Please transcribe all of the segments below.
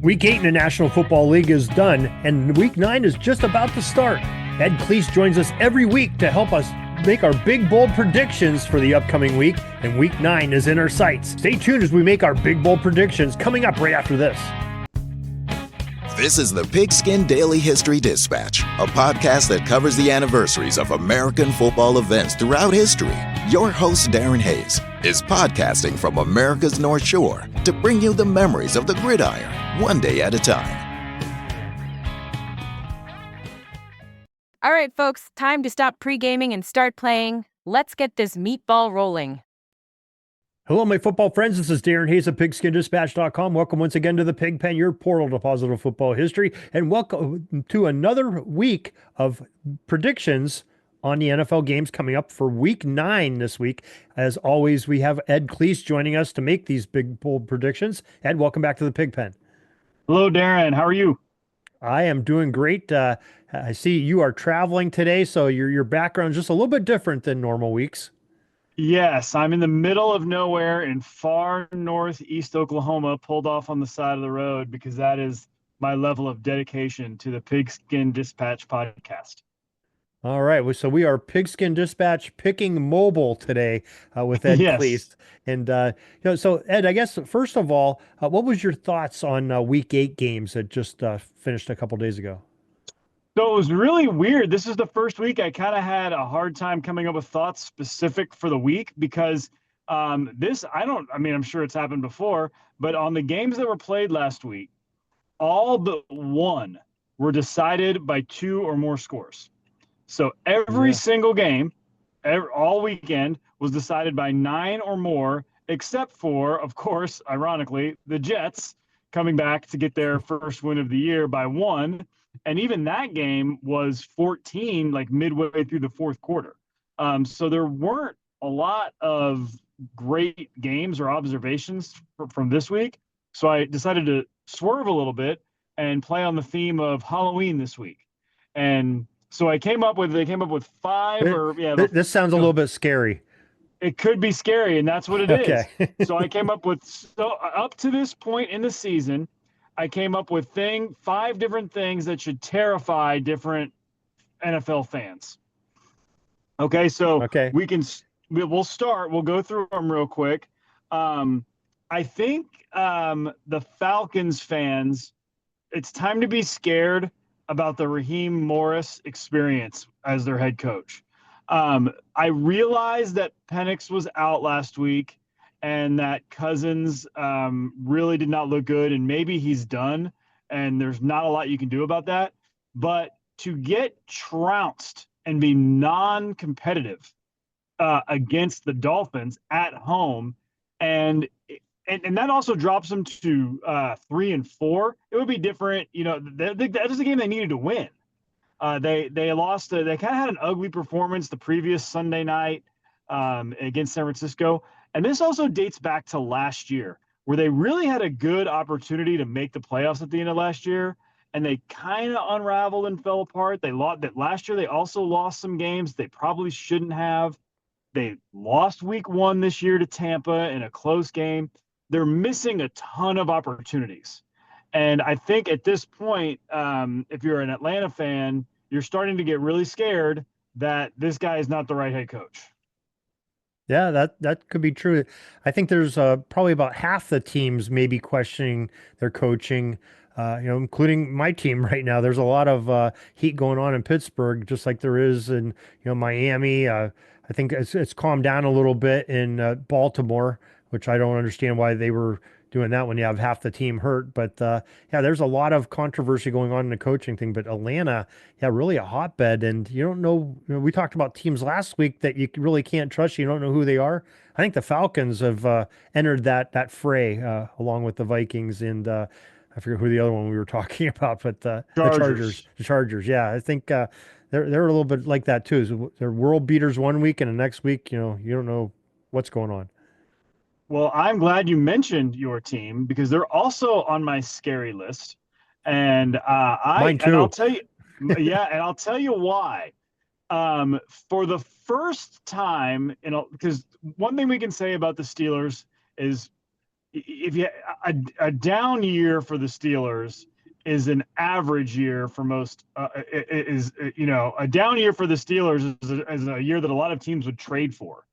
Week 8 in the National Football League is done, and Week 9 is just about to start. Ed Cleese joins us every week to help us make our big, bold predictions for the upcoming week, and Week 9 is in our sights. Stay tuned as we make our big, bold predictions coming up right after this. This is the Pigskin Daily History Dispatch, a podcast that covers the anniversaries of American football events throughout history. Your host, Darren Hayes, is podcasting from America's North Shore to bring you the memories of the gridiron, one day at a time. All right, folks, time to stop pre-gaming and start playing. Let's get this meatball rolling. Hello, my football friends. This is Darren Hayes of PigskinDispatch.com. Welcome once again to the Pig Pen, your portal to positive football history, and welcome to another week of predictions on the NFL games coming up for Week 9 this week. As always, we have Ed Cleese joining us to make these big, bold predictions. Ed, welcome back to the Pig Pen. Hello, Darren. How are you? I am doing great. I see you are traveling today, so your background's just a little bit different than normal weeks. Yes, I'm in the middle of nowhere in far northeast Oklahoma, pulled off on the side of the road because that is my level of dedication to the Pigskin Dispatch podcast. All right, so we are Pigskin Dispatch picking mobile today with Ed Yes. Cleese. And, so Ed, I guess, first of all, what was your thoughts on Week 8 games that just finished a couple days ago? So it was really weird. This is the first week I kind of had a hard time coming up with thoughts specific for the week because I'm sure it's happened before, but on the games that were played last week, all but one were decided by 2 or more scores. So every single game, all weekend, was decided by 9 or more, except for, of course, ironically, the Jets coming back to get their first win of the year by 1. And even that game was 14, like midway through the fourth quarter. So there weren't a lot of great games or observations from this week. So I decided to swerve a little bit and play on the theme of Halloween this week. And so they came up with 5 This sounds a little bit scary. It could be scary, and that's what it is. Okay. So I came up with, up to this point in the season, I came up with 5 different things that should terrify different NFL fans. Okay, so we'll start. We'll go through them real quick. I think the Falcons fans, it's time to be scared about the Raheem Morris experience as their head coach. I realized that Penix was out last week and that Cousins really did not look good, and maybe he's done, and there's not a lot you can do about that. But to get trounced and be non-competitive against the Dolphins at home, and that also drops them to 3-4. It would be different. You know, that is a game they needed to win. They lost. They kind of had an ugly performance the previous Sunday night against San Francisco. And this also dates back to last year, where they really had a good opportunity to make the playoffs at the end of last year, and they kind of unraveled and fell apart. They lost that last year. They also lost some games they probably shouldn't have. They lost week 1 this year to Tampa in a close game. They're missing a ton of opportunities. And I think at this point, if you're an Atlanta fan, you're starting to get really scared that this guy is not the right head coach. Yeah, that could be true. I think there's probably about half the teams maybe questioning their coaching, including my team right now. There's a lot of heat going on in Pittsburgh, just like there is in Miami. I think it's calmed down a little bit in Baltimore, which I don't understand why they were doing that when you have half the team hurt. But there's a lot of controversy going on in the coaching thing. But Atlanta, really a hotbed. And you don't know, we talked about teams last week that you really can't trust. You don't know who they are. I think the Falcons have entered that fray along with the Vikings and I forget who the other one we were talking about, but the Chargers. Yeah, I think they're a little bit like that too. So they're world beaters one week and the next week, you don't know what's going on. Well, I'm glad you mentioned your team because they're also on my scary list, and Mine too. And I'll tell you, and I'll tell you why. For the first time, because one thing we can say about the Steelers is if you a down year for the Steelers is an average year for most. Is a down year for the Steelers is a year that a lot of teams would trade for.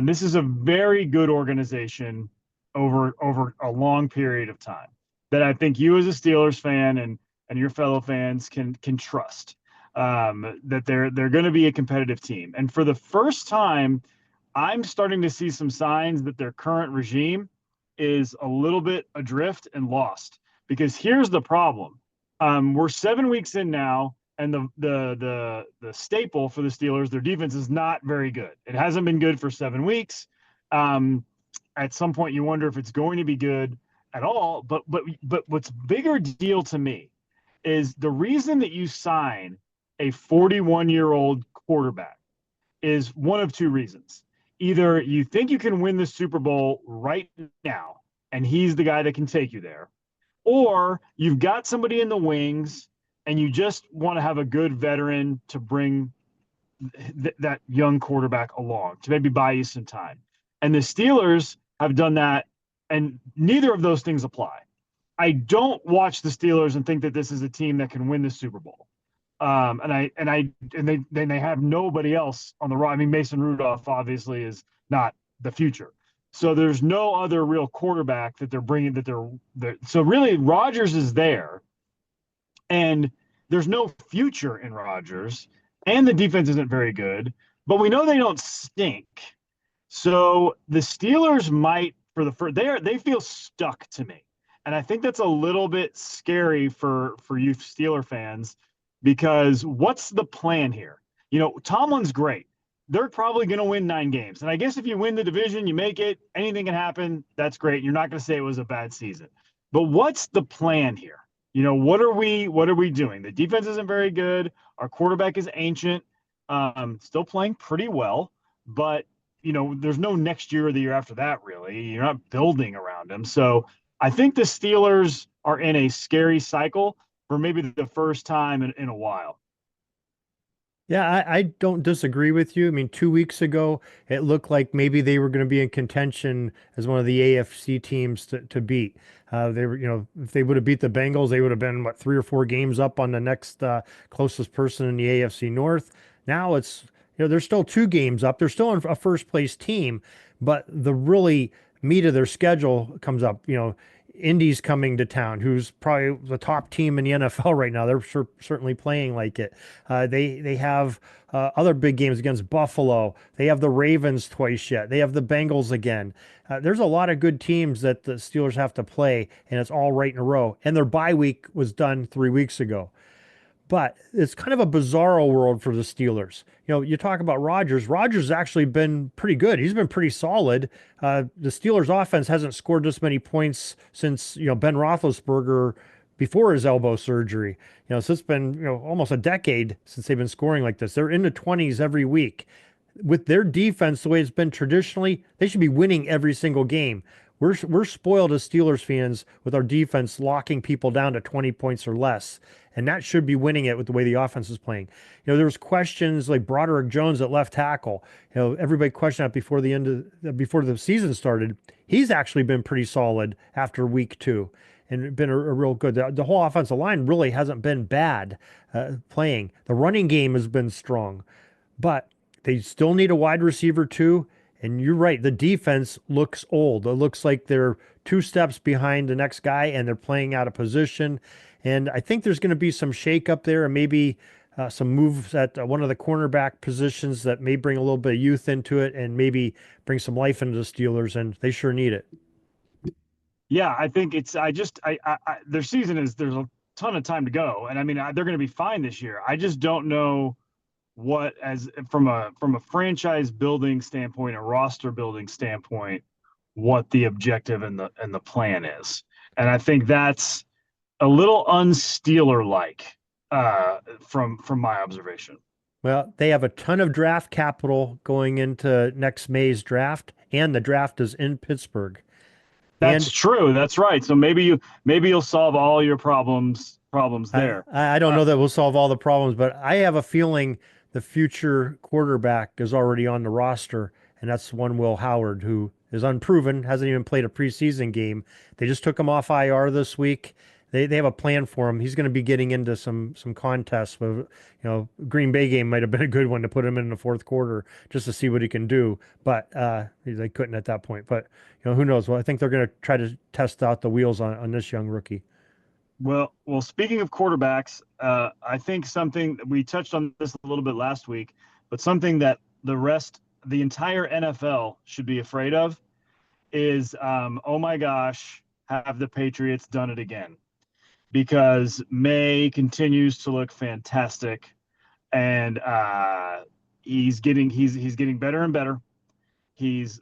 This is a very good organization over a long period of time that I think you as a Steelers fan and your fellow fans can trust, that they're going to be a competitive team. And for the first time, I'm starting to see some signs that their current regime is a little bit adrift and lost. Because here's the problem: we're 7 weeks in now, and the staple for the Steelers, their defense is not very good. It hasn't been good for 7 weeks. At some point, you wonder if it's going to be good at all. But what's bigger deal to me is the reason that you sign a 41-year-old quarterback is one of two reasons. Either you think you can win the Super Bowl right now, and he's the guy that can take you there, or you've got somebody in the wings and you just want to have a good veteran to bring that young quarterback along to maybe buy you some time. And the Steelers have done that, and neither of those things apply. I don't watch the Steelers and think that this is a team that can win the Super Bowl. And they have nobody else on the roster. I mean, Mason Rudolph obviously is not the future. So there's no other real quarterback that they're bringing so really Rodgers is there, and there's no future in Rodgers, and the defense isn't very good, but we know they don't stink. So the Steelers might, for the first, they feel stuck to me. And I think that's a little bit scary for you Steeler fans, because what's the plan here? Tomlin's great. They're probably going to win 9 games. And I guess if you win the division, you make it, anything can happen. That's great. You're not going to say it was a bad season. But what's the plan here? What are we doing? The defense isn't very good. Our quarterback is ancient, still playing pretty well, but there's no next year or the year after that, really. You're not building around him. So I think the Steelers are in a scary cycle for maybe the first time in a while. Yeah, I don't disagree with you. I mean, 2 weeks ago, it looked like maybe they were going to be in contention as one of the AFC teams to beat. They were, if they would have beat the Bengals, they would have been, 3 or 4 games up on the next closest person in the AFC North. Now it's, they're still 2 games up. They're still a first place team, but the really meat of their schedule comes up. Indy's coming to town, who's probably the top team in the NFL right now. They're certainly playing like it. They have other big games against Buffalo. They have the Ravens twice yet. They have the Bengals again. There's a lot of good teams that the Steelers have to play, and it's all right in a row. And their bye week was done 3 weeks ago. But it's kind of a bizarro world for the Steelers. You talk about Rodgers. Rodgers has actually been pretty good. He's been pretty solid. The Steelers offense hasn't scored this many points since, Ben Roethlisberger before his elbow surgery. So it's been, almost a decade since they've been scoring like this. They're in the 20s every week. With their defense, the way it's been traditionally, they should be winning every single game. We're spoiled as Steelers fans with our defense locking people down to 20 points or less. And that should be winning it with the way the offense is playing. There was questions like Broderick Jones at left tackle. Everybody questioned that before the season started. He's actually been pretty solid after week 2 and been a real good. The whole offensive line really hasn't been bad playing. The running game has been strong, but they still need a wide receiver too. And you're right, the defense looks old. It looks like they're 2 steps behind the next guy, and they're playing out of position. And I think there's going to be some shakeup there, and maybe some moves at one of the cornerback positions that may bring a little bit of youth into it and maybe bring some life into the Steelers, and they sure need it. Yeah, I think their season there's a ton of time to go. And I mean, they're going to be fine this year. I just don't know what, as from a franchise building standpoint, a roster building standpoint, what the objective and the plan is. And I think that's a little un-Steeler like from my observation. Well, they have a ton of draft capital going into next May's draft, and the draft is in Pittsburgh. That's true. That's right. So maybe you'll solve all your problems there. I don't know that we'll solve all the problems, but I have a feeling the future quarterback is already on the roster, and that's one Will Howard, who is unproven, hasn't even played a preseason game. They just took him off IR this week. They have a plan for him. He's going to be getting into some contests. With, Green Bay game might have been a good one to put him in the fourth quarter just to see what he can do. But they couldn't at that point. But who knows? Well, I think they're going to try to test out the wheels on this young rookie. Well, speaking of quarterbacks, I think something we touched on this a little bit last week, but something that the entire NFL should be afraid of is, oh my gosh, have the Patriots done it again? Because May continues to look fantastic, and he's getting better and better. He's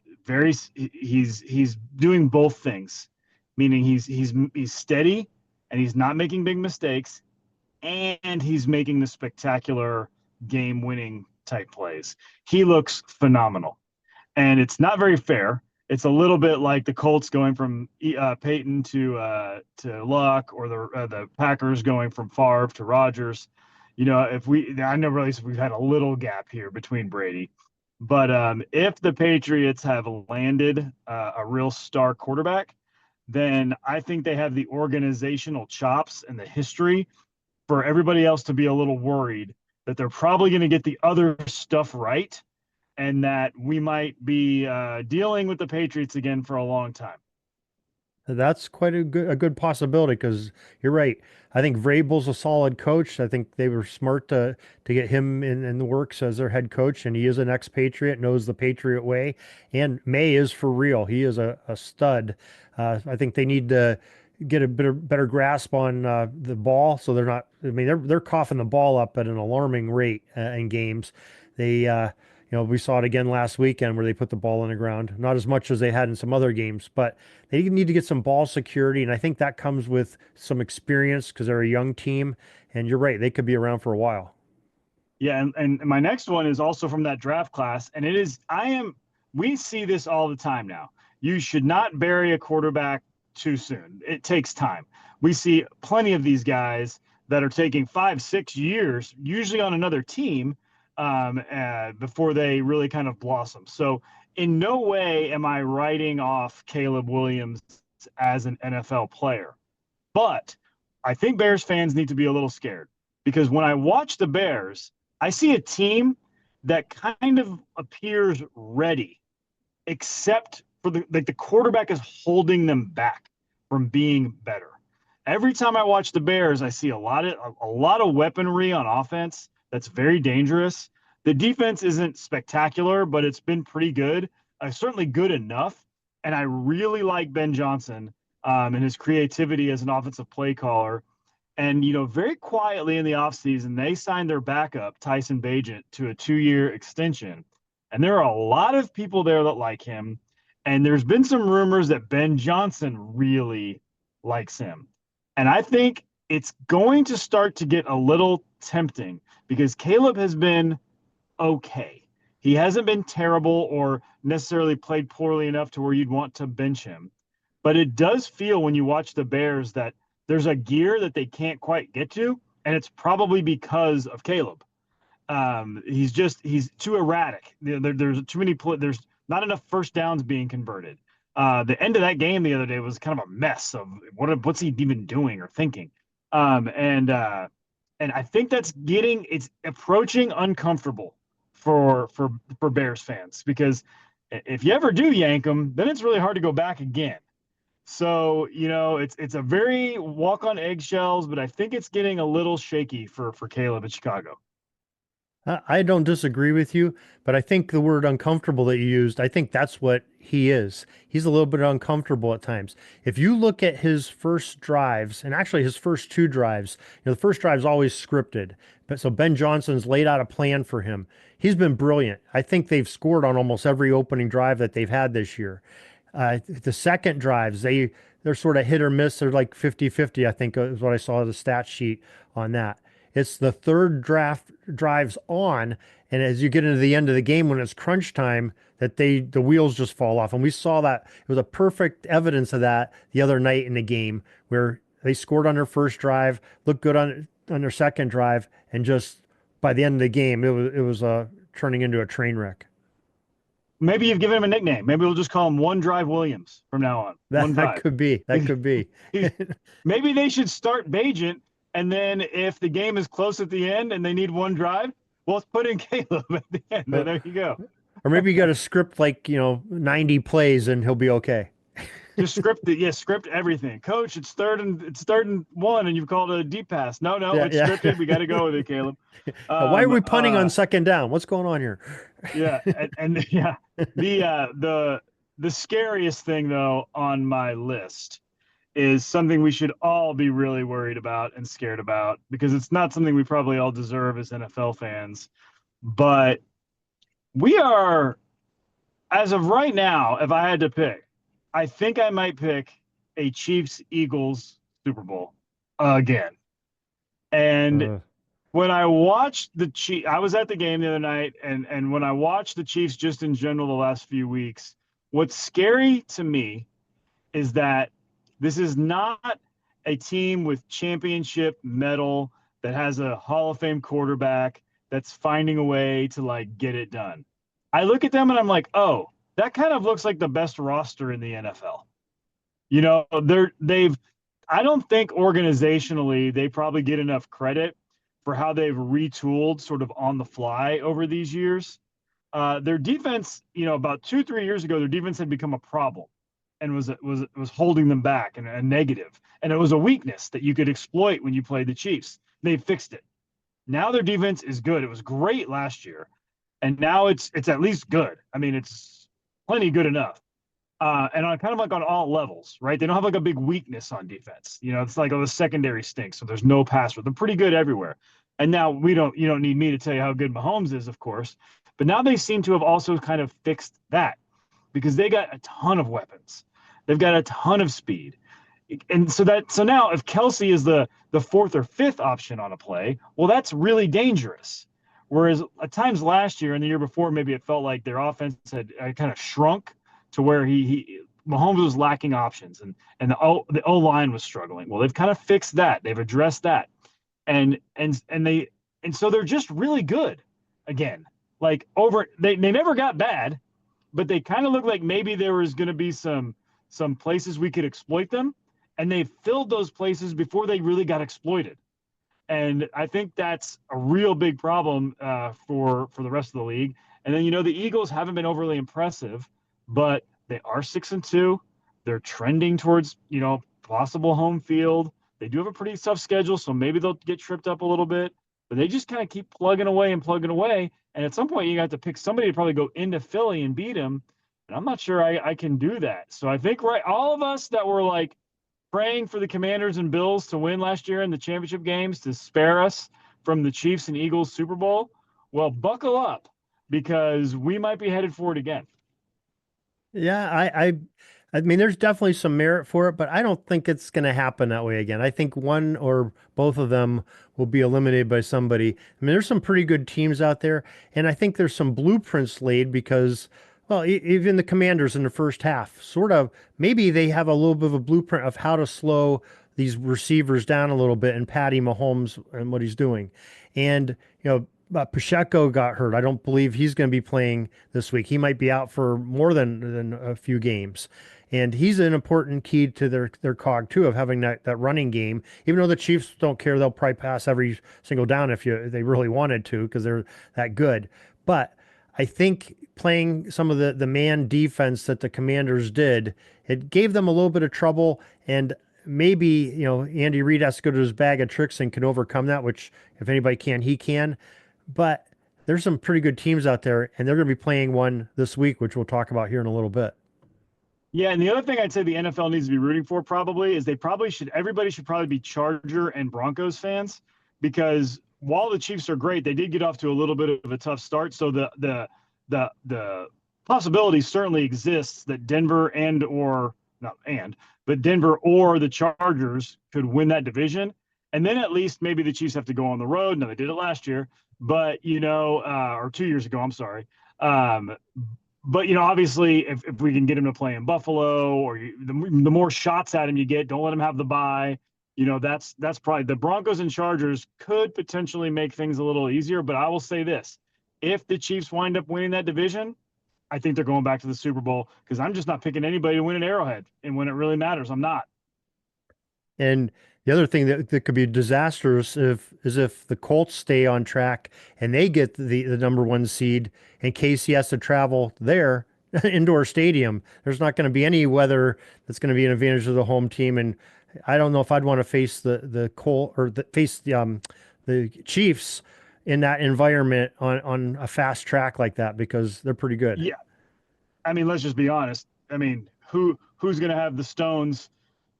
doing both things, meaning he's steady and he's not making big mistakes, and he's making the spectacular game-winning type plays. He looks phenomenal, and it's not very fair. It's a little bit like the Colts going from Peyton to Luck, or the Packers going from Favre to Rodgers. I know really we've had a little gap here between Brady, but if the Patriots have landed a real star quarterback, then I think they have the organizational chops and the history for everybody else to be a little worried that they're probably going to get the other stuff right, and that we might be dealing with the Patriots again for a long time. That's quite a good possibility, because you're right. I think Vrabel's a solid coach. I think they were smart to get him in the works as their head coach, and he is an ex-Patriot, knows the Patriot way. And May is for real. He is a stud. I think they need to get a better grasp on the ball, so they're not. I mean, they're coughing the ball up at an alarming rate in games. They we saw it again last weekend where they put the ball on the ground, not as much as they had in some other games, but they need to get some ball security. And I think that comes with some experience, because they're a young team. And you're right, they could be around for a while. Yeah. And my next one is also from that draft class. And we see this all the time now. You should not bury a quarterback too soon. It takes time. We see plenty of these guys that are taking 5-6 years, usually on another team, before they really kind of blossom. So in no way am I writing off Caleb Williams as an NFL player, but I think Bears fans need to be a little scared, because when I watch the Bears, I see a team that kind of appears ready, except for the quarterback is holding them back from being better. Every time I watch the Bears, I see a lot of weaponry on offense that's very dangerous. The defense isn't spectacular, but it's been pretty good, certainly good enough. And I really like Ben Johnson and his creativity as an offensive play caller. And, very quietly in the offseason, they signed their backup, Tyson Bagent, to a 2-year extension. And there are a lot of people there that like him. And there's been some rumors that Ben Johnson really likes him. And I think it's going to start to get a little tempting, because Caleb has been okay. He hasn't been terrible or necessarily played poorly enough to where you'd want to bench him. But it does feel, when you watch the Bears, that there's a gear that they can't quite get to, and it's probably because of Caleb. He's too erratic. There's too many there's not enough first downs being converted. The end of that game the other day was kind of a mess of what's he even doing or thinking. And I think it's approaching uncomfortable for Bears fans, because if you ever do yank them, then it's really hard to go back again. So, it's a very walk on eggshells, but I think it's getting a little shaky for Caleb at Chicago. I don't disagree with you, but I think the word uncomfortable that you used, I think that's what he is. He's a little bit uncomfortable at times. If you look at his first drives, and actually his first 2 drives, the first drive is always scripted. But so Ben Johnson's laid out a plan for him. He's been brilliant. I think they've scored on almost every opening drive that they've had this year. The second drives, they're sort of hit or miss. They're like 50-50, I think is what I saw the stat sheet on that. It's the third drives on, and as you get into the end of the game, when it's crunch time, that the wheels just fall off. And we saw that. It was a perfect evidence of that the other night in the game, where they scored on their first drive, looked good on their second drive, and just by the end of the game, it was turning into a train wreck. Maybe you've given him a nickname. Maybe we'll just call him One Drive Williams from now on. One That Drive. could be. That could be. Maybe they should start Bajent, and then if the game is close at the end and they need one drive, well, let's put in Caleb at the end. There you go. Or maybe you got to script 90 plays and he'll be okay. Just script it. Yeah, script everything. Coach, it's third and one, and you've called a deep pass. No, it's scripted. We got to go with it, Caleb. Why are we punting on second down? What's going on here? Yeah, and yeah, the scariest thing though on my list is something we should all be really worried about and scared about, because it's not something we probably all deserve as NFL fans, but we are, as of right now, if I had to pick, I think I might pick a Chiefs-Eagles Super Bowl again. And when I watched the Chiefs, I was at the game the other night, and when I watched the Chiefs just in general the last few weeks, what's scary to me is that this is not a team with championship mettle that has a Hall of Fame quarterback that's finding a way to get it done. I look at them and I'm like, oh, that kind of looks like the best roster in the NFL. I don't think organizationally they probably get enough credit for how they've retooled sort of on the fly over these years. Their defense, about 2-3 years ago, their defense had become a problem and was holding them back and a negative. And it was a weakness that you could exploit when you played the Chiefs. They fixed it. Now their defense is good. It was great last year. And now it's at least good. I mean, it's plenty good enough. And on kind of on all levels, right? They don't have a big weakness on defense. It's the secondary stinks, so there's no pass rush. They're pretty good everywhere. And now you don't need me to tell you how good Mahomes is, of course. But now they seem to have also kind of fixed that, because they got a ton of weapons. They've got a ton of speed. And so now if Kelsey is the fourth or fifth option on a play, well, that's really dangerous. Whereas at times last year and the year before, maybe it felt like their offense had kind of shrunk to where Mahomes was lacking options and the O-line was struggling. Well, they've kind of fixed that. They've addressed that. And so they're just really good again. They never got bad, but they kind of look like maybe there was going to be some places we could exploit them, and they filled those places before they really got exploited. And I think that's a real big problem for the rest of the league. And then, the Eagles haven't been overly impressive, but they are 6-2. They're trending towards, possible home field. They do have a pretty tough schedule, so maybe they'll get tripped up a little bit. But they just kind of keep plugging away. And at some point, you got to pick somebody to probably go into Philly and beat them. And I'm not sure I can do that. So I think all of us that were praying for the Commanders and Bills to win last year in the championship games to spare us from the Chiefs and Eagles Super Bowl, well, buckle up, because we might be headed for it again. Yeah, I mean, there's definitely some merit for it, but I don't think it's going to happen that way again. I think one or both of them will be eliminated by somebody. I mean, there's some pretty good teams out there, and I think there's some blueprints laid because, well, even the Commanders in the first half, sort of, maybe they have a little bit of a blueprint of how to slow these receivers down a little bit and Patty Mahomes and what he's doing. And, Pacheco got hurt. I don't believe he's going to be playing this week. He might be out for more than a few games. And he's an important key to their cog, too, of having that running game. Even though the Chiefs don't care, they'll probably pass every single down if they really wanted to, because they're that good. But I think playing some of the man defense that the Commanders did, it gave them a little bit of trouble. And maybe, Andy Reid has to go to his bag of tricks and can overcome that, which if anybody can, he can. But there's some pretty good teams out there, and they're going to be playing one this week, which we'll talk about here in a little bit. Yeah, and the other thing I'd say the NFL needs to be rooting for probably is everybody should probably be Charger and Broncos fans, because while the Chiefs are great, they did get off to a little bit of a tough start. So the possibility certainly exists that Denver Denver or the Chargers could win that division. And then at least maybe the Chiefs have to go on the road. No, they did it last year, but, or 2 years ago, I'm sorry. But, obviously, if we can get him to play in Buffalo, or the more shots at him you get, don't let him have the bye. That's probably the Broncos and Chargers could potentially make things a little easier. But I will say this: if the Chiefs wind up winning that division, I think they're going back to the Super Bowl because I'm just not picking anybody to win at Arrowhead. And when it really matters, I'm not. And the other thing that could be disastrous is if the Colts stay on track and they get the number one seed, and Casey has to travel there, indoor stadium. There's not going to be any weather that's going to be an advantage of the home team. And I don't know if I'd want to face the Colt or face the Chiefs in that environment on a fast track like that, because they're pretty good. Yeah. I mean, let's just be honest. I mean, who's going to have the stones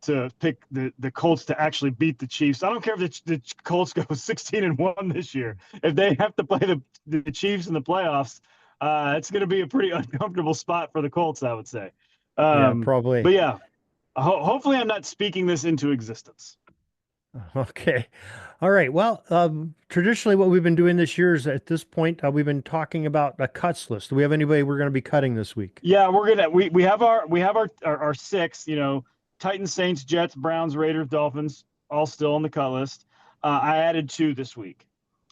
to pick the Colts to actually beat the Chiefs? I don't care if the Colts go 16-1 this year. If they have to play the Chiefs in the playoffs, it's going to be a pretty uncomfortable spot for the Colts, I would say. Yeah, probably. But yeah, hopefully I'm not speaking this into existence. Okay. All right. Well, traditionally what we've been doing this year is at this point, we've been talking about a cuts list. Do we have anybody we're going to be cutting this week? Yeah, we have our six, Titans, Saints, Jets, Browns, Raiders, Dolphins, all still on the cut list. I added 2 this week.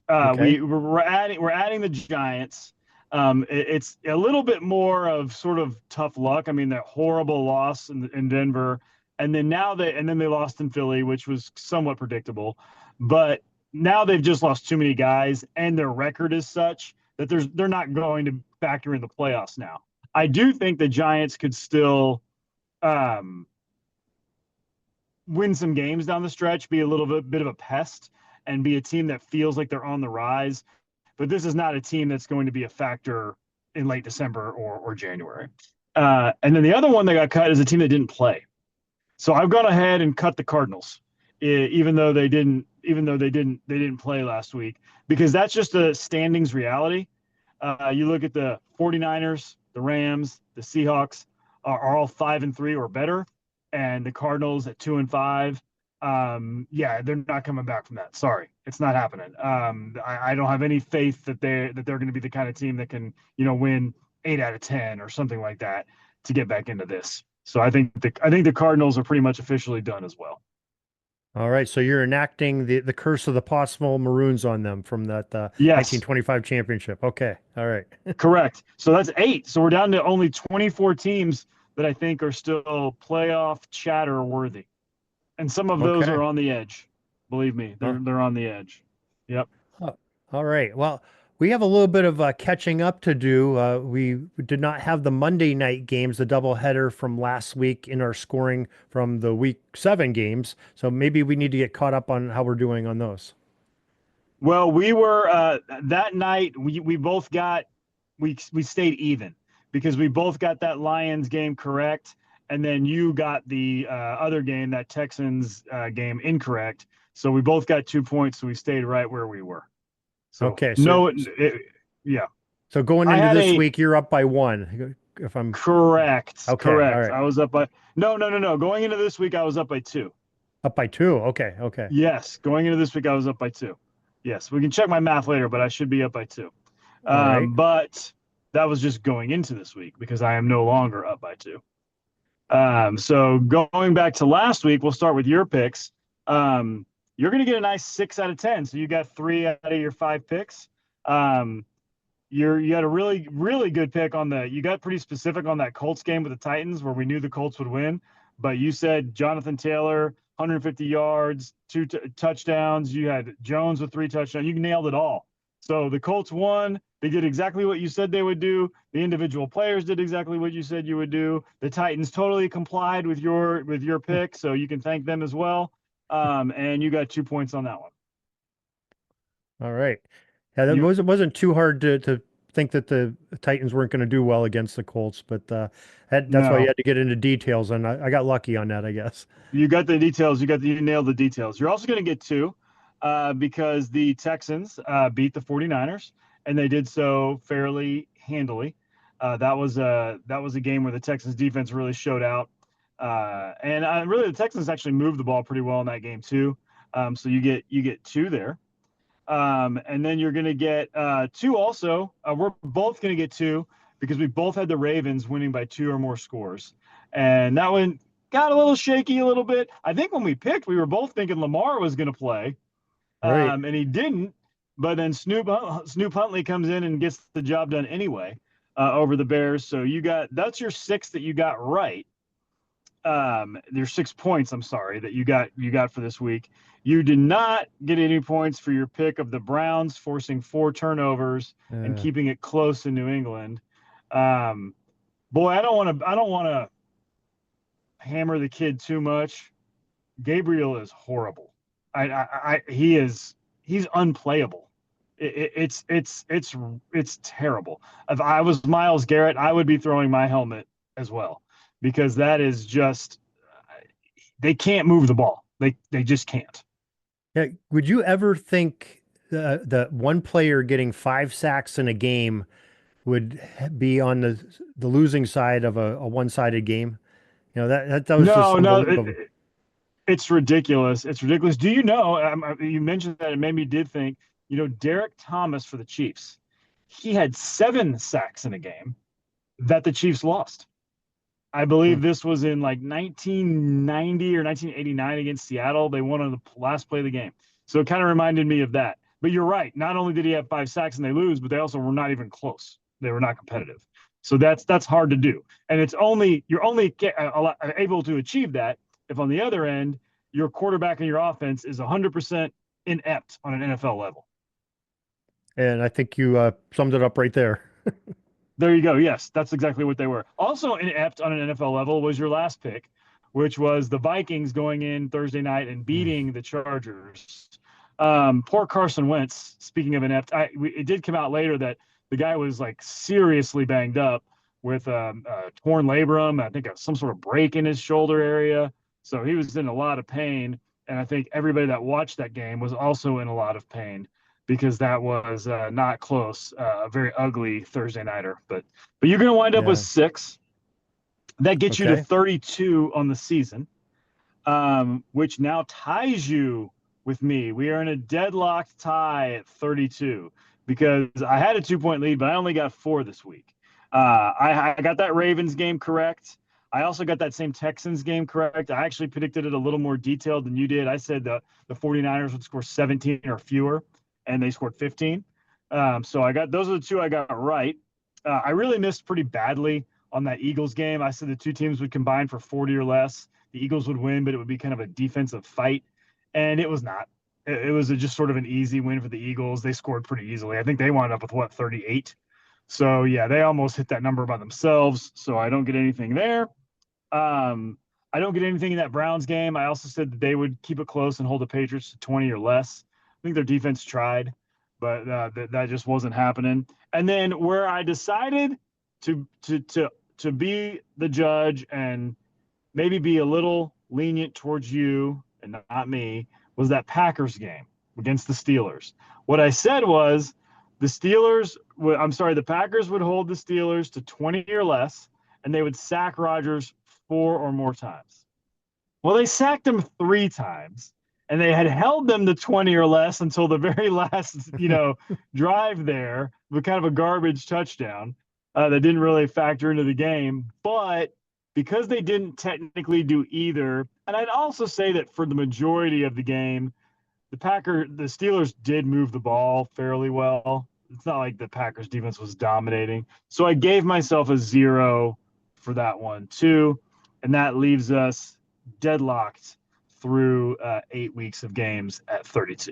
Okay. We're adding the Giants. It's a little bit more of sort of tough luck. I mean, that horrible loss in Denver, and then they lost in Philly, which was somewhat predictable. But now they've just lost too many guys, and their record is such that they're not going to factor in the playoffs now. I do think the Giants could still win some games down the stretch, be a little bit of a pest, and be a team that feels like they're on the rise. But this is not a team that's going to be a factor in late December or January. And then the other one that got cut is a team that didn't play. So I've gone ahead and cut the Cardinals, even though they didn't play last week, because that's just a standings reality. You look at the 49ers, the Rams, the Seahawks are all 5-3 or better, and the Cardinals at 2-5. Yeah, they're not coming back from that. Sorry, it's not happening. I don't have any faith that they're going to be the kind of team that can, win 8 out of 10 or something like that to get back into this. So I think the Cardinals are pretty much officially done as well. All right, so you're enacting the curse of the possible Maroons on them from that Yes. 1925 championship. Okay, all right. Correct. So that's 8. So we're down to only 24 teams that I think are still playoff chatter worthy. And some of those Okay. are on the edge. Believe me, they're on the edge. Yep. All right. Well, we have a little bit of catching up to do. We did not have the Monday night games, the doubleheader from last week in our scoring from the week 7 games. So maybe we need to get caught up on how we're doing on those. Well, we were that night. We both got we stayed even because we both got that Lions game correct, and then you got the other game, that Texans game, incorrect. So we both got 2 points. So we stayed right where we were. So Okay. yeah. So going into this week, you're up by 1. If I'm correct. Okay, Correct. all right. I was up by no. Going into this week, I was up by 2. Up by 2. Okay. Okay. Yes. Going into this week, I was up by 2. Yes. We can check my math later, but I should be up by 2. All right. But that was just going into this week because I am no longer up by 2. So going back to last week, we'll start with your picks. You're going to get a nice 6 out of 10. So you got 3 out of your 5 picks. You had a really, really good pick you got pretty specific on that Colts game with the Titans where we knew the Colts would win, but you said Jonathan Taylor, 150 yards, 2 touchdowns. You had Jones with 3 touchdowns. You nailed it all. So the Colts won. They did exactly what you said they would do. The individual players did exactly what you said you would do. The Titans totally complied with your pick, so you can thank them as well. And you got 2 points on that one. All right. Yeah, that wasn't too hard to think that the Titans weren't going to do well against the Colts, but that's why you had to get into details, and I got lucky on that, I guess. You got the details. You nailed the details. You're also going to get 2 because the Texans beat the 49ers, and they did so fairly handily. That was a game where the Texans defense really showed out. And really the Texans actually moved the ball pretty well in that game too. So you get 2 there. And then you're going to get 2 also. We're both going to get 2 because we both had the Ravens winning by 2 or more scores. And that one got a little shaky a little bit. I think when we picked, we were both thinking Lamar was going to play. Right. And he didn't. But then Snoop Huntley comes in and gets the job done anyway. over the Bears. So that's your 6 that you got right. There's 6 points, I'm sorry, that you got for this week. You did not get any points for your pick of the Browns forcing 4 turnovers and keeping it close in New England. Boy, I don't want to hammer the kid too much. Gabriel is horrible. He's unplayable. It's terrible. If I was Myles Garrett, I would be throwing my helmet as well, because that is just, they can't move the ball. They just can't. Yeah. Would you ever think the one player getting 5 sacks in a game would be on the losing side of a one-sided game? You know, that was just unbelievable. It's ridiculous. It's ridiculous. Do you know, you mentioned that, it made me did think, Derek Thomas for the Chiefs, he had 7 sacks in a game that the Chiefs lost. I believe this was in like 1990 or 1989 against Seattle. They won on the last play of the game. So it kind of reminded me of that. But you're right. Not only did he have 5 sacks and they lose, but they also were not even close. They were not competitive. So that's hard to do. And you're only able to achieve that if on the other end, your quarterback and your offense is 100% inept on an NFL level. And I think you summed it up right there. There you go. Yes, that's exactly what they were. Also inept on an NFL level was your last pick, which was the Vikings going in Thursday night and beating the Chargers. Poor Carson Wentz, speaking of inept, it did come out later that the guy was like seriously banged up with torn labrum, I think some sort of break in his shoulder area. So he was in a lot of pain. And I think everybody that watched that game was also in a lot of pain, because that was not close, a very ugly Thursday nighter. But you're going to wind up with 6. That gets you to 32 on the season, which now ties you with me. We are in a deadlocked tie at 32, because I had a 2-point lead, but I only got 4 this week. I got that Ravens game correct. I also got that same Texans game correct. I actually predicted it a little more detailed than you did. I said the 49ers would score 17 or fewer, and they scored 15. So those are the 2 I got right. I really missed pretty badly on that Eagles game. I said the 2 teams would combine for 40 or less. The Eagles would win, but it would be kind of a defensive fight. And it was not. It was just sort of an easy win for the Eagles. They scored pretty easily. I think they wound up with 38. So yeah, they almost hit that number by themselves. So I don't get anything there. I don't get anything in that Browns game. I also said that they would keep it close and hold the Patriots to 20 or less. I think their defense tried, but that just wasn't happening. And then where I decided to be the judge and maybe be a little lenient towards you and not me was that Packers game against the Steelers. What I said was the Packers would hold the Steelers to 20 or less, and they would sack Rodgers 4 or more times. Well, they sacked him 3 times, and they had held them to 20 or less until the very last, drive there with kind of a garbage touchdown that didn't really factor into the game. But because they didn't technically do either, and I'd also say that for the majority of the game, the Steelers did move the ball fairly well. It's not like the Packers defense was dominating. So I gave myself a 0 for that one too. And that leaves us deadlocked through 8 weeks of games at 32.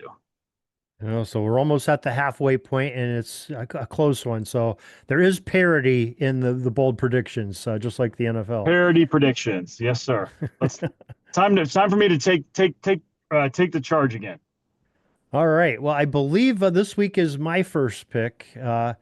So we're almost at the halfway point, and it's a close one. So there is parity in the bold predictions, just like the NFL. Parity predictions, yes, sir. Time for me to take the charge again. All right. Well, I believe this week is my first pick, and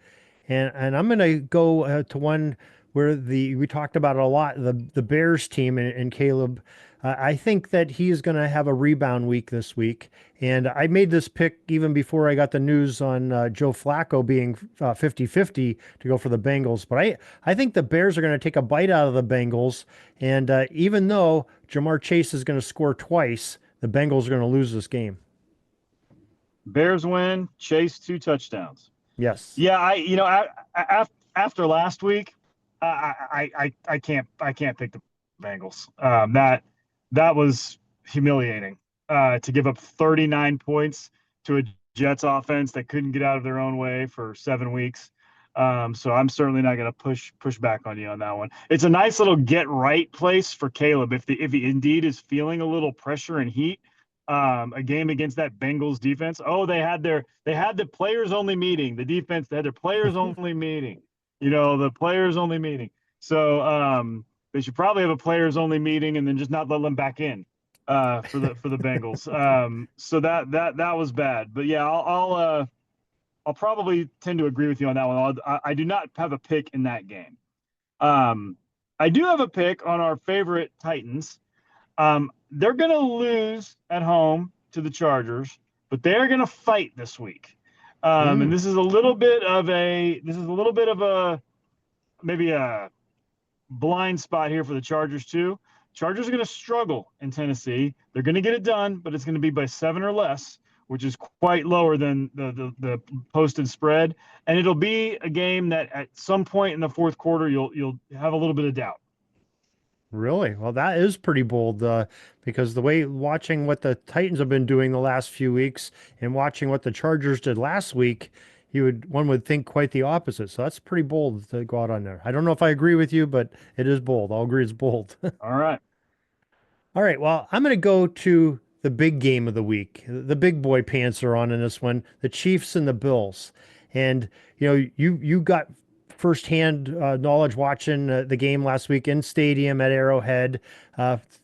I'm going to go to one where we talked about it a lot, the Bears team and Caleb. I think that he is going to have a rebound week this week. And I made this pick even before I got the news on Joe Flacco being 50-50 to go for the Bengals. But I think the Bears are going to take a bite out of the Bengals. And even though Jamar Chase is going to score twice, the Bengals are going to lose this game. Bears win, Chase 2 touchdowns. Yes. Yeah, after last week, I can't pick the Bengals. That was humiliating to give up 39 points to a Jets offense that couldn't get out of their own way for 7 weeks. So I'm certainly not going to push back on you on that one. It's a nice little get right place for Caleb if he indeed is feeling a little pressure and heat. A game against that Bengals defense. Oh, they had the players only meeting. The defense, they had their players only meeting. The players only meeting. So they should probably have a players only meeting and then just not let them back in for the Bengals. So that was bad. But yeah, I'll probably tend to agree with you on that one. I do not have a pick in that game. I do have a pick on our favorite Titans. They're going to lose at home to the Chargers, but they're going to fight this week. And this is a little bit of maybe a blind spot here for the Chargers too. Chargers are going to struggle in Tennessee. They're going to get it done, but it's going to be by 7 or less, which is quite lower than the posted spread. And it'll be a game that at some point in the fourth quarter, you'll have a little bit of doubt. Really? Well, that is pretty bold because the way watching what the Titans have been doing the last few weeks and watching what the Chargers did last week, one would think quite the opposite. So that's pretty bold to go out on there. I don't know if I agree with you, but it is bold. I'll agree it's bold. All right. All right. Well, I'm going to go to the big game of the week. The big boy pants are on in this one, the Chiefs and the Bills. And, you got firsthand knowledge watching the game last week in stadium at Arrowhead,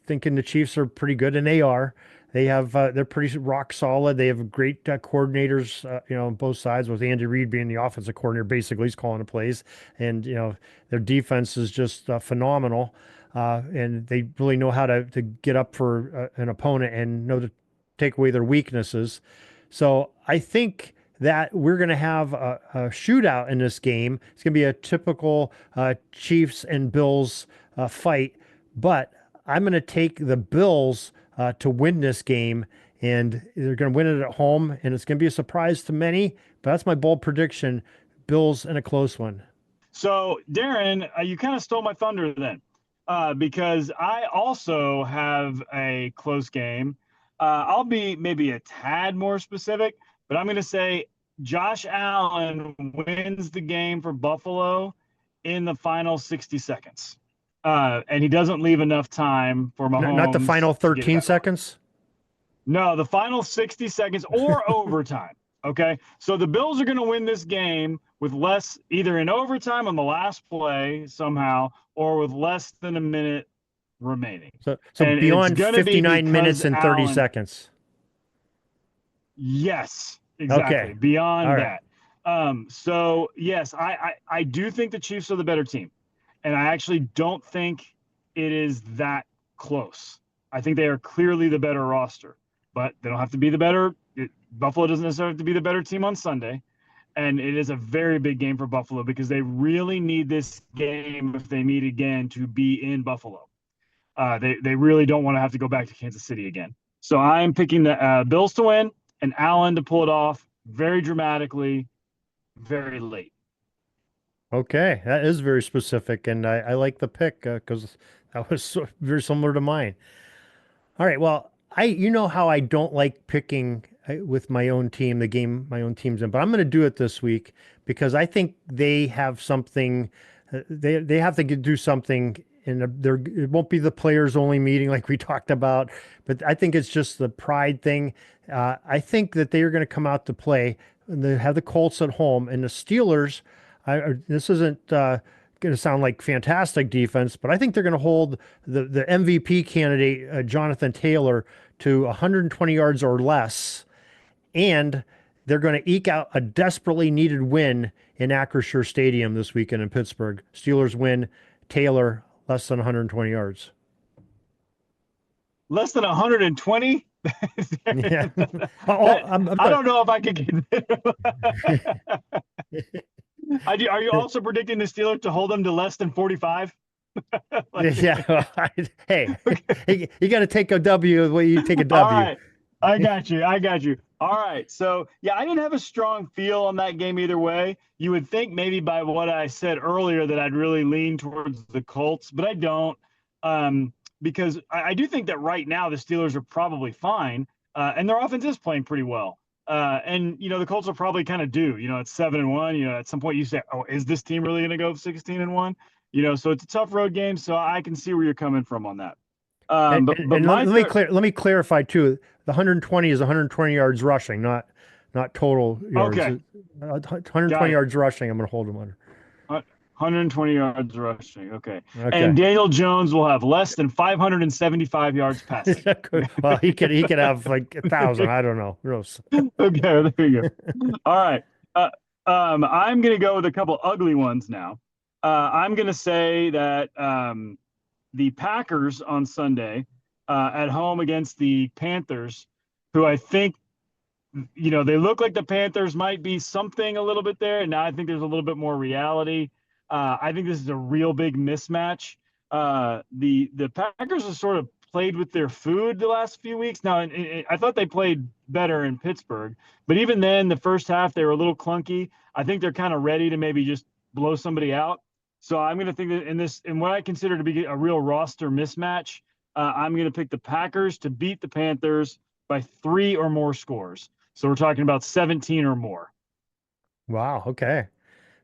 thinking the Chiefs are pretty good, and they are. They're pretty rock solid. They have great coordinators, on both sides, with Andy Reid being the offensive coordinator. Basically, he's calling the plays, and their defense is just phenomenal. And they really know how to get up for an opponent and know to take away their weaknesses. So I think that we're going to have a shootout in this game. It's going to be a typical Chiefs and Bills fight, but I'm going to take the Bills to win this game, and they're going to win it at home, and it's going to be a surprise to many, but that's my bold prediction. Bills in a close one. So, Darren, you kind of stole my thunder then, because I also have a close game. I'll be maybe a tad more specific, but I'm going to say Josh Allen wins the game for Buffalo in the final 60 seconds. And he doesn't leave enough time for Mahomes. Not the final 13 seconds? No, the final 60 seconds or overtime. Okay. So the Bills are going to win this game with less, either in overtime on the last play somehow, or with less than a minute remaining. So beyond 59 minutes and 30 seconds. Yes, exactly. Okay. Beyond that. So yes, I do think the Chiefs are the better team. And I actually don't think it is that close. I think they are clearly the better roster, but they don't have to be the better. Buffalo doesn't necessarily have to be the better team on Sunday. And it is a very big game for Buffalo because they really need this game if they meet again to be in Buffalo. They really don't want to have to go back to Kansas City again. So I'm picking the Bills to win and Allen to pull it off very dramatically, very late. Okay, that is very specific, and I like the pick because that was very similar to mine. All right, well, you know how I don't like picking with my own team, the game my own team's in, but I'm going to do it this week because I think they have something. They have to do something, and it won't be the players only meeting like we talked about, but I think it's just the pride thing. I think that they are going to come out to play, and they have the Colts at home, and the Steelers. This isn't going to sound like fantastic defense, but I think they're going to hold the MVP candidate, Jonathan Taylor, to 120 yards or less, and they're going to eke out a desperately needed win in Acrisure Stadium this weekend in Pittsburgh. Steelers win, Taylor less than 120 yards. Less than 120? Yeah. I don't know if I could get Are you also predicting the Steelers to hold them to less than 45? Yeah. Hey, you got to take a W the way you take a W. All right. I got you. All right. So, yeah, I didn't have a strong feel on that game either way. You would think maybe by what I said earlier that I'd really lean towards the Colts, but I don't, because I do think that right now the Steelers are probably fine, and their offense is playing pretty well. And the Colts will probably kind of do. It's 7-1. At some point you say, "Oh, is this team really going to go 16-1?" So it's a tough road game. So I can see where you're coming from on that. And, But and, and my let me clarify too. The 120 is 120 yards rushing, not total yards. okay, 120 got it. yards rushing. I'm going to hold him under. 120 yards rushing. Okay. Okay. And Daniel Jones will have less than 575 yards passing. Well, he could have like 1,000. I don't know. Gross. Okay, there you go. All right. I'm going to go with a couple ugly ones now. I'm going to say that the Packers on Sunday at home against the Panthers, who I think, they look like the Panthers might be something a little bit there. And now I think there's a little bit more reality. I think this is a real big mismatch. The Packers have sort of played with their food the last few weeks. Now, I thought they played better in Pittsburgh, but even then, the first half, they were a little clunky. I think they're kind of ready to maybe just blow somebody out. So I'm going to think that in what I consider to be a real roster mismatch, I'm going to pick the Packers to beat the Panthers by 3 or more scores. So we're talking about 17 or more. Wow. Okay.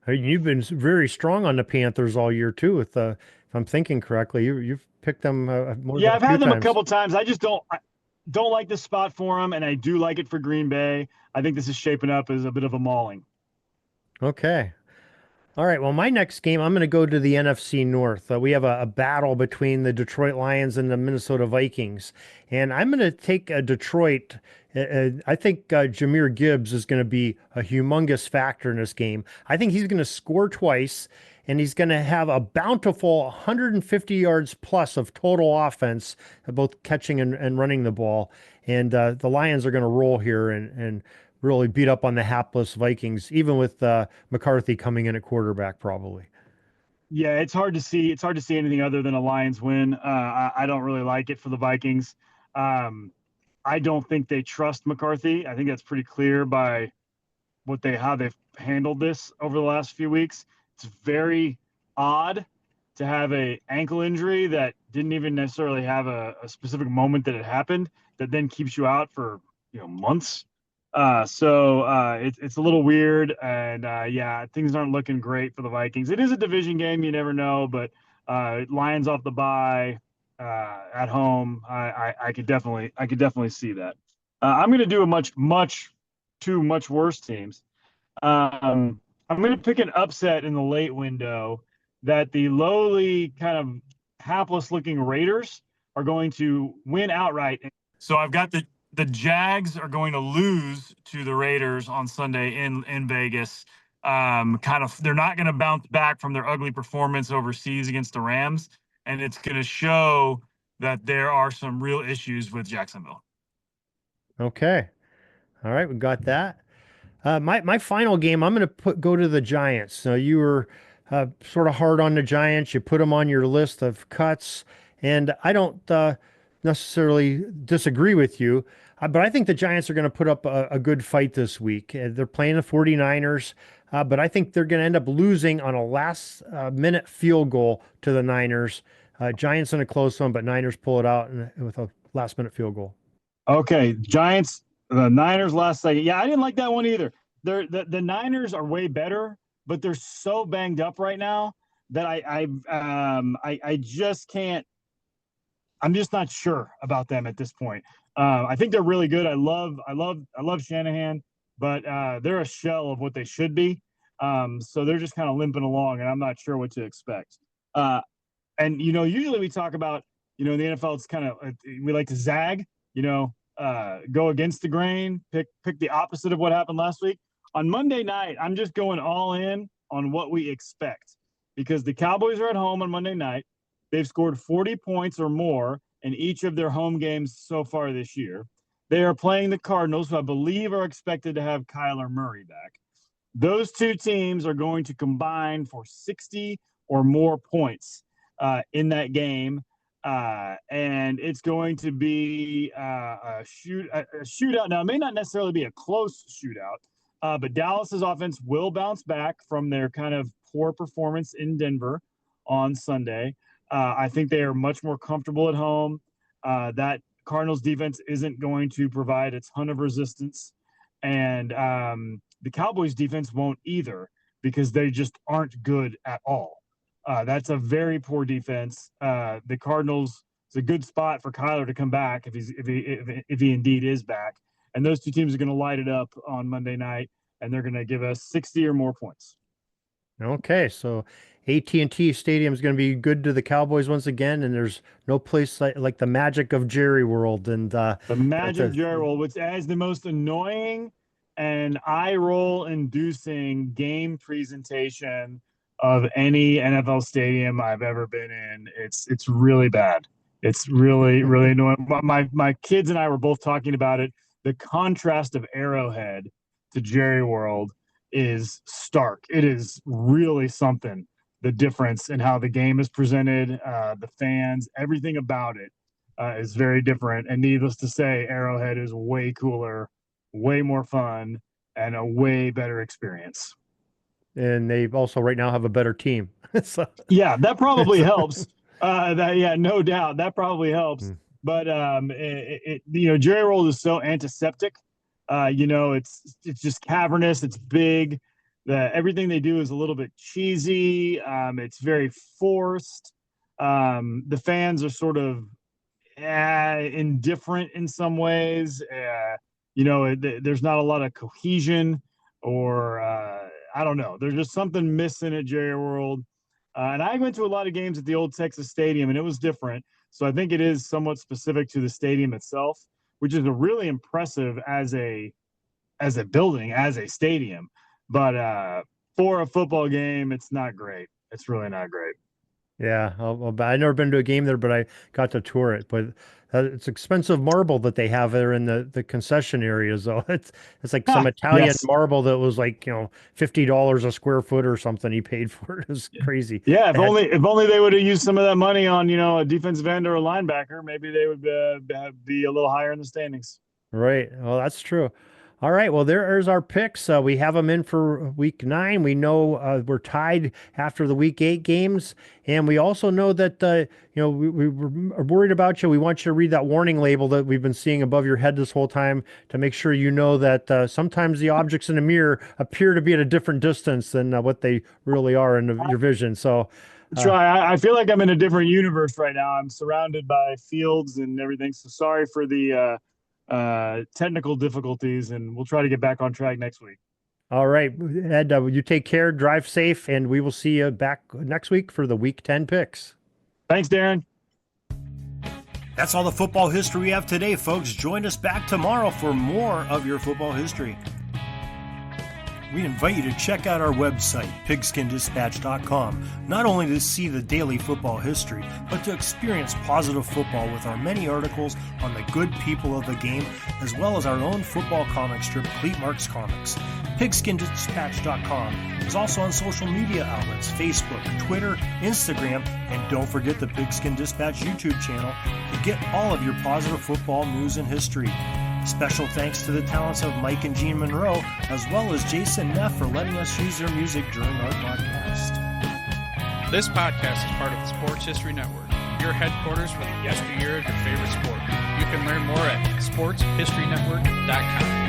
You've been very strong on the Panthers all year too. With if I'm thinking correctly, you've picked them more. Yeah, than I've had them times. a couple times. I just don't like the spot for them, and I do like it for Green Bay. I think this is shaping up as a bit of a mauling. Okay. All right. Well, my next game, I'm going to go to the NFC North. We have a battle between the Detroit Lions and the Minnesota Vikings, and I'm going to take Detroit. I think Jahmyr Gibbs is going to be a humongous factor in this game. I think he's going to score twice, and he's going to have a bountiful 150 yards plus of total offense, both catching and running the ball. And the Lions are going to roll here and really beat up on the hapless Vikings, even with McCarthy coming in at quarterback, probably. Yeah, it's hard to see. It's hard to see anything other than a Lions win. I don't really like it for the Vikings. I don't think they trust McCarthy. I think that's pretty clear by how they've handled this over the last few weeks. It's very odd to have a ankle injury that didn't even necessarily have a specific moment that it happened that then keeps you out for months. So it's a little weird, and yeah, things aren't looking great for the Vikings. It is a division game, you never know, but Lions off the bye at home, I could definitely see that. I'm going to do two much worse teams. I'm going to pick an upset in the late window that the lowly kind of hapless looking Raiders are going to win outright. So I've got the Jags are going to lose to the Raiders on Sunday in Vegas. They're not going to bounce back from their ugly performance overseas against the Rams, and it's going to show that there are some real issues with Jacksonville. Okay. All right, we got that. My final game, I'm going to go to the Giants. So you were sort of hard on the Giants. You put them on your list of cuts, and I don't necessarily disagree with you, but I think the Giants are going to put up a good fight this week. They're playing the 49ers, but I think they're going to end up losing on a last minute field goal to the Niners. Giants in a close one, but Niners pull it out with a last minute field goal. Okay, Giants, the Niners last second. Yeah, I didn't like that one either. The Niners are way better, but they're so banged up right now that I just can't. I'm just not sure about them at this point. I think they're really good. I love Shanahan, but they're a shell of what they should be. So they're just kind of limping along, and I'm not sure what to expect. And usually we talk about, in the NFL, it's kind of we like to zag, go against the grain, pick the opposite of what happened last week. On Monday night, I'm just going all in on what we expect because the Cowboys are at home on Monday night. They've scored 40 points or more in each of their home games so far this year. They are playing the Cardinals, who I believe are expected to have Kyler Murray back. Those two teams are going to combine for 60 or more points in that game. And it's going to be a shootout. Now, it may not necessarily be a close shootout, but Dallas's offense will bounce back from their kind of poor performance in Denver on Sunday. I think they are much more comfortable at home. That Cardinals defense isn't going to provide a ton of resistance. And the Cowboys defense won't either because they just aren't good at all. That's a very poor defense. The Cardinals, it's a good spot for Kyler to come back if he indeed is back. And those two teams are going to light it up on Monday night, and they're going to give us 60 or more points. Okay, so AT&T Stadium is going to be good to the Cowboys once again, and there's no place like the magic of Jerry World. And the magic of Jerry World, which has the most annoying and eye-roll inducing game presentation of any NFL stadium I've ever been in. It's really bad. It's really, really annoying. My kids and I were both talking about it. The contrast of Arrowhead to Jerry World is stark. It is really something. The difference in how the game is presented, the fans, everything about it is very different. And needless to say, Arrowhead is way cooler, way more fun, and a way better experience. And they also right now have a better team. So. Yeah, that probably helps. No doubt, that probably helps. But Jerry World is so antiseptic. It's just cavernous. It's big. Everything they do is a little bit cheesy. It's very forced. The fans are sort of indifferent in some ways. There's not a lot of cohesion, or I don't know. There's just something missing at Jerry World. And I went to a lot of games at the old Texas Stadium, and it was different. So I think it is somewhat specific to the stadium itself, which is really impressive as a building, as a stadium. But for a football game, it's not great. It's really not great. Yeah, I've never been to a game there, but I got to tour it. But it's expensive marble that they have there in the concession areas, though. It's like some Italian marble that was like $50 a square foot or something. He paid for it. It was crazy. Yeah, if only they would have used some of that money on a defensive end or a linebacker, maybe they would be a little higher in the standings. Right. Well, that's true. All right. Well, there's our picks. We have them in for week 9. We know we're tied after the week 8 games. And we also know that, we were worried about you. We want you to read that warning label that we've been seeing above your head this whole time to make sure you know that sometimes the objects in the mirror appear to be at a different distance than what they really are in your vision. So I feel like I'm in a different universe right now. I'm surrounded by fields and everything. So sorry for the technical difficulties, and we'll try to get back on track next week. All right, Ed, you take care, drive safe, and we will see you back next week for the week 10 picks. Thanks, Darren. That's all the football history we have today, folks. Join us back tomorrow for more of your football history. We invite you to check out our website, pigskindispatch.com, not only to see the daily football history, but to experience positive football with our many articles on the good people of the game, as well as our own football comic strip, Cleat Marks Comics. Pigskindispatch.com is also on social media outlets, Facebook, Twitter, Instagram, and don't forget the Pigskin Dispatch YouTube channel to get all of your positive football news and history. Special thanks to the talents of Mike and Gene Monroe, as well as Jason Neff for letting us use their music during our podcast. This podcast is part of the Sports History Network, your headquarters for the yesteryear of your favorite sport. You can learn more at sportshistorynetwork.com.